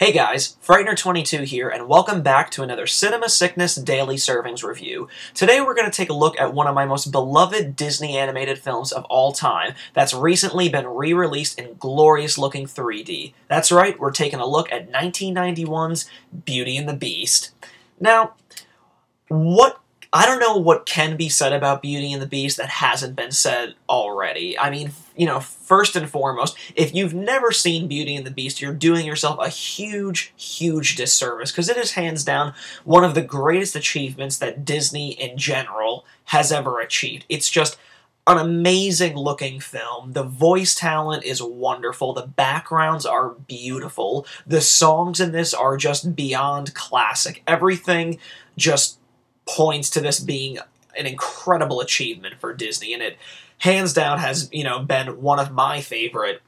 Hey guys, Frightener22 here, and welcome back to another Cinema Sickness Daily Servings review. Today we're going to take a look at one of my most beloved Disney animated films of all time that's recently been re-released in glorious-looking 3D. That's right, we're taking a look at 1991's Beauty and the Beast. Now, I don't know what can be said about Beauty and the Beast that hasn't been said already. I mean, you know, first and foremost, if you've never seen Beauty and the Beast, you're doing yourself a huge, huge disservice, because it is hands down one of the greatest achievements that Disney in general has ever achieved. It's just an amazing looking film. The voice talent is wonderful. The backgrounds are beautiful. The songs in this are just beyond classic. Everything just points to this being an incredible achievement for Disney, and it hands down has, you know, been one of my favorite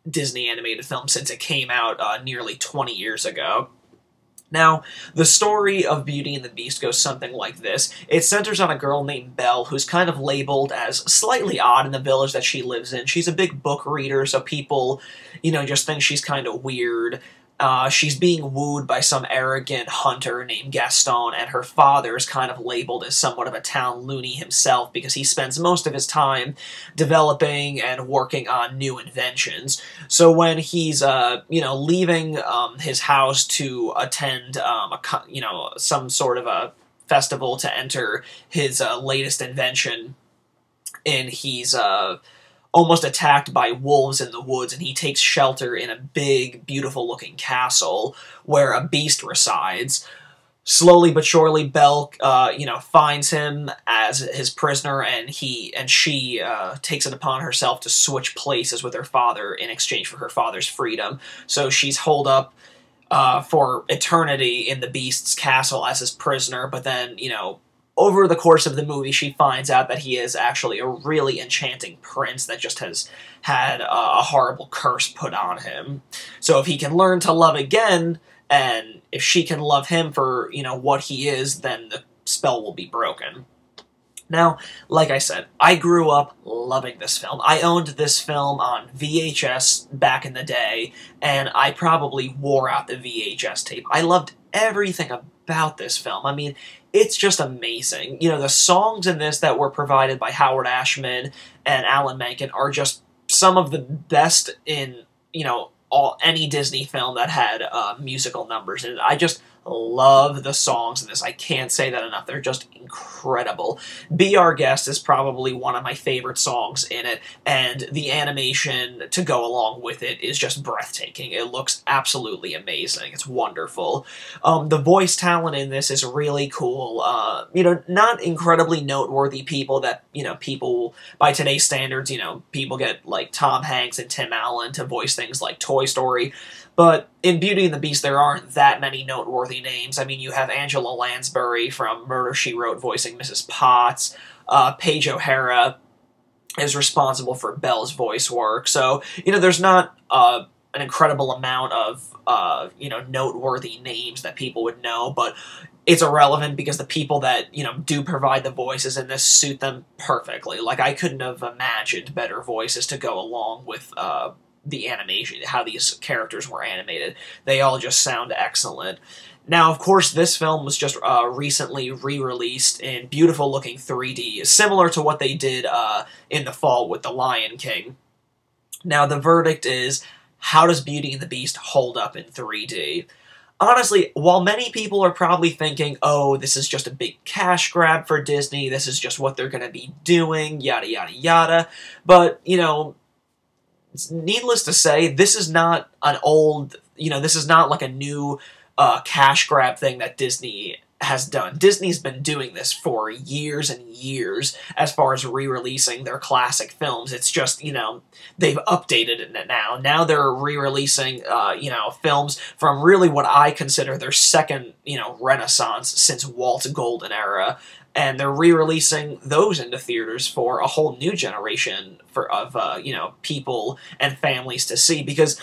Disney animated films since it came out nearly 20 years ago. Now, the story of Beauty and the Beast goes something like this. It centers on a girl named Belle who's kind of labeled as slightly odd in the village that she lives in. She's a big book reader, so people, you know, just think she's kind of weird. She's being wooed by some arrogant hunter named Gaston, and her father's kind of labeled as somewhat of a town loony himself because he spends most of his time developing and working on new inventions. So when he's, you know, leaving his house to attend, some sort of a festival to enter his latest invention, and he's almost attacked by wolves in the woods, and he takes shelter in a big, beautiful-looking castle where a beast resides. Slowly but surely, Belle, finds him as his prisoner, and she takes it upon herself to switch places with her father in exchange for her father's freedom. So she's holed up for eternity in the beast's castle as his prisoner, but then, you know, over the course of the movie, she finds out that he is actually a really enchanting prince that just has had a horrible curse put on him. So if he can learn to love again, and if she can love him for, you know, what he is, then the spell will be broken. Now, like I said, I grew up loving this film. I owned this film on VHS back in the day, and I probably wore out the VHS tape. I loved everything about this film. I mean, it's just amazing. You know, the songs in this that were provided by Howard Ashman and Alan Menken are just some of the best in, you know, any Disney film that had musical numbers in it. I just love the songs in this. I can't say that enough. They're just incredible. Be Our Guest is probably one of my favorite songs in it, and the animation to go along with it is just breathtaking. It looks absolutely amazing. It's wonderful. The voice talent in this is really cool. You know, not incredibly noteworthy people that, you know, people, by today's standards, you know, people get like Tom Hanks and Tim Allen to voice things like Toy Story. But in Beauty and the Beast, there aren't that many noteworthy names. I mean, you have Angela Lansbury from Murder, She Wrote voicing Mrs. Potts. Paige O'Hara is responsible for Belle's voice work. So, you know, there's not an incredible amount of, you know, noteworthy names that people would know, but it's irrelevant because the people that, you know, do provide the voices in this suit them perfectly. Like, I couldn't have imagined better voices to go along with, the animation, how these characters were animated. They all just sound excellent. Now, of course, this film was just recently re-released in beautiful-looking 3D, similar to what they did in the fall with The Lion King. Now, the verdict is, how does Beauty and the Beast hold up in 3D? Honestly, while many people are probably thinking, oh, this is just a big cash grab for Disney, this is just what they're going to be doing, yada, yada, yada, but, you know, needless to say, this is not an old, you know, this is not like a new cash grab thing that Disney has done. Disney's been doing this for years and years as far as re-releasing their classic films. It's just, you know, they've updated it now. Now they're re-releasing, you know, films from really what I consider their second, you know, renaissance since Walt's golden era. and they're re-releasing those into theaters for a whole new generation of people and families to see, because,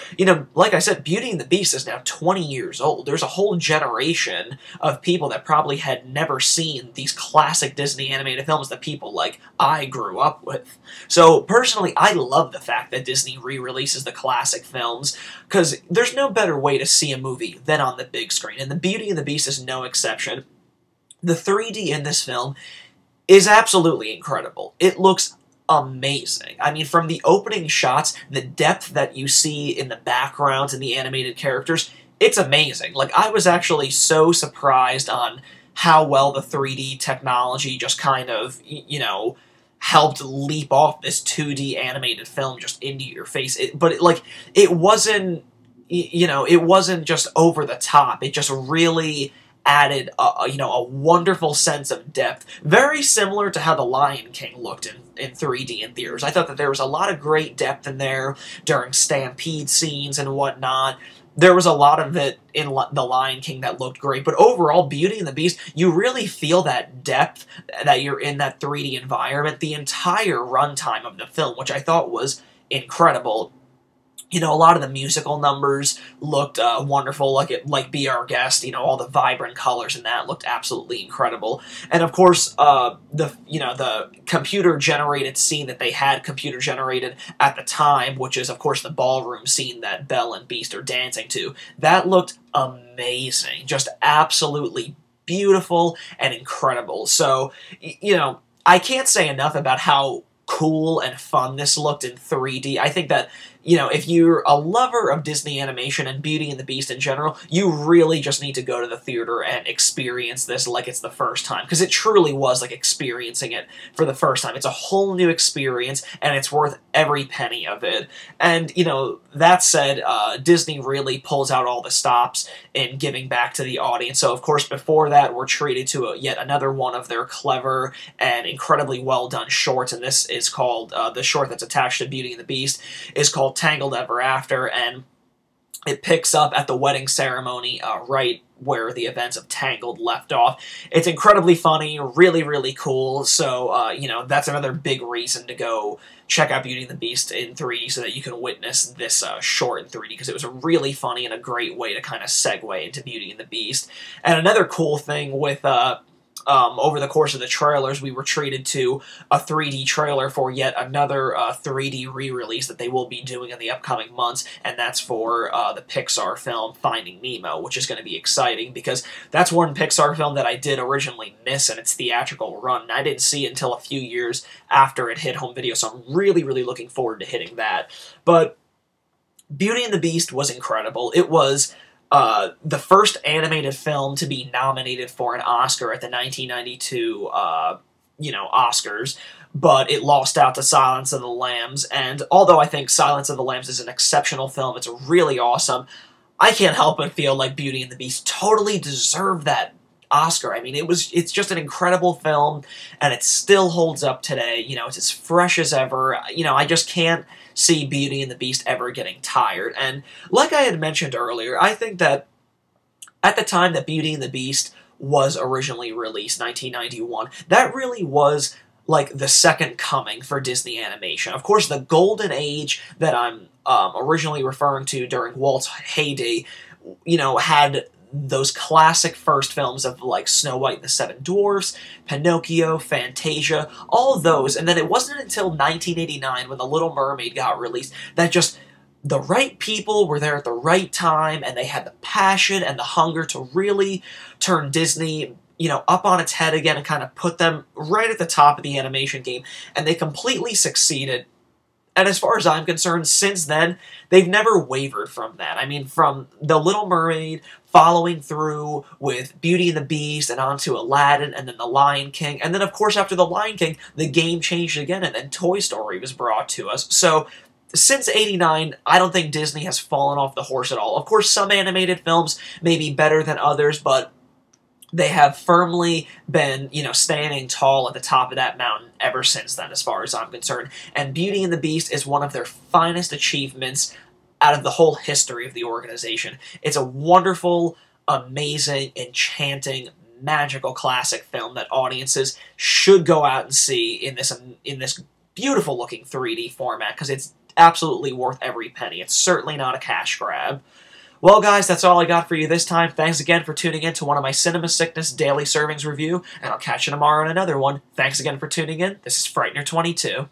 like I said, Beauty and the Beast is now 20 years old. There's a whole generation of people that probably had never seen these classic Disney animated films that people like I grew up with. So, personally, I love the fact that Disney re-releases the classic films, because there's no better way to see a movie than on the big screen, and the Beauty and the Beast is no exception. The 3D in this film is absolutely incredible. It looks amazing. I mean, from the opening shots, the depth that you see in the backgrounds and the animated characters, it's amazing. Like, I was actually so surprised on how well the 3D technology just kind of, helped leap off this 2D animated film just into your face. It wasn't, it wasn't just over the top. It just really added a wonderful sense of depth, very similar to how The Lion King looked in 3D in theaters. I thought that there was a lot of great depth in there during stampede scenes and whatnot. There was a lot of it in The Lion King that looked great, but overall, Beauty and the Beast, you really feel that depth that you're in that 3D environment the entire runtime of the film, which I thought was incredible. A lot of the musical numbers looked wonderful, like Be Our Guest. All the vibrant colors in that looked absolutely incredible. And of course, the computer-generated scene that they had computer-generated at the time, which is, of course, the ballroom scene that Belle and Beast are dancing to, that looked amazing. Just absolutely beautiful and incredible. So, I can't say enough about how cool and fun this looked in 3D. I think that, if you're a lover of Disney animation and Beauty and the Beast in general, you really just need to go to the theater and experience this like it's the first time, because it truly was like experiencing it for the first time. It's a whole new experience, and it's worth every penny of it. And, that said, Disney really pulls out all the stops in giving back to the audience. So, of course, before that, we're treated to yet another one of their clever and incredibly well-done shorts, and this is called, the short that's attached to Beauty and the Beast is called Tangled Ever After, and it picks up at the wedding ceremony right where the events of Tangled left off. It's incredibly funny, really, really cool, so, that's another big reason to go check out Beauty and the Beast in 3D so that you can witness this short in 3D, because it was really funny and a great way to kind of segue into Beauty and the Beast. And another cool thing with over the course of the trailers, we were treated to a 3D trailer for yet another 3D re-release that they will be doing in the upcoming months, and that's for the Pixar film Finding Nemo, which is going to be exciting, because that's one Pixar film that I did originally miss in its theatrical run, and I didn't see it until a few years after it hit home video, so I'm really, really looking forward to hitting that. But Beauty and the Beast was incredible. It was the first animated film to be nominated for an Oscar at the 1992, Oscars, but it lost out to Silence of the Lambs, and although I think Silence of the Lambs is an exceptional film, it's really awesome, I can't help but feel like Beauty and the Beast totally deserved that Oscar. I mean, it's just an incredible film, and it still holds up today. It's as fresh as ever. I just can't see Beauty and the Beast ever getting tired. And like I had mentioned earlier, I think that at the time that Beauty and the Beast was originally released, 1991, that really was like the second coming for Disney animation. Of course, the golden age that I'm originally referring to during Walt's heyday, had those classic first films of like Snow White and the Seven Dwarfs, Pinocchio, Fantasia, all of those, and then it wasn't until 1989 when The Little Mermaid got released that just the right people were there at the right time, and they had the passion and the hunger to really turn Disney, up on its head again and kind of put them right at the top of the animation game, and they completely succeeded. And as far as I'm concerned, since then, they've never wavered from that. I mean, from The Little Mermaid, following through with Beauty and the Beast, and on to Aladdin, and then The Lion King, and then, of course, after The Lion King, the game changed again, and then Toy Story was brought to us. So, since '89, I don't think Disney has fallen off the horse at all. Of course, some animated films may be better than others, but they have firmly been, standing tall at the top of that mountain ever since then, as far as I'm concerned. And Beauty and the Beast is one of their finest achievements out of the whole history of the organization. It's a wonderful, amazing, enchanting magical classic film that audiences should go out and see in this beautiful looking 3D format, because it's absolutely worth every penny. It's certainly not a cash grab. Well, guys, that's all I got for you this time. Thanks again for tuning in to one of my Cinema Sickness Daily Servings review, and I'll catch you tomorrow in another one. Thanks again for tuning in. This is Frightener22.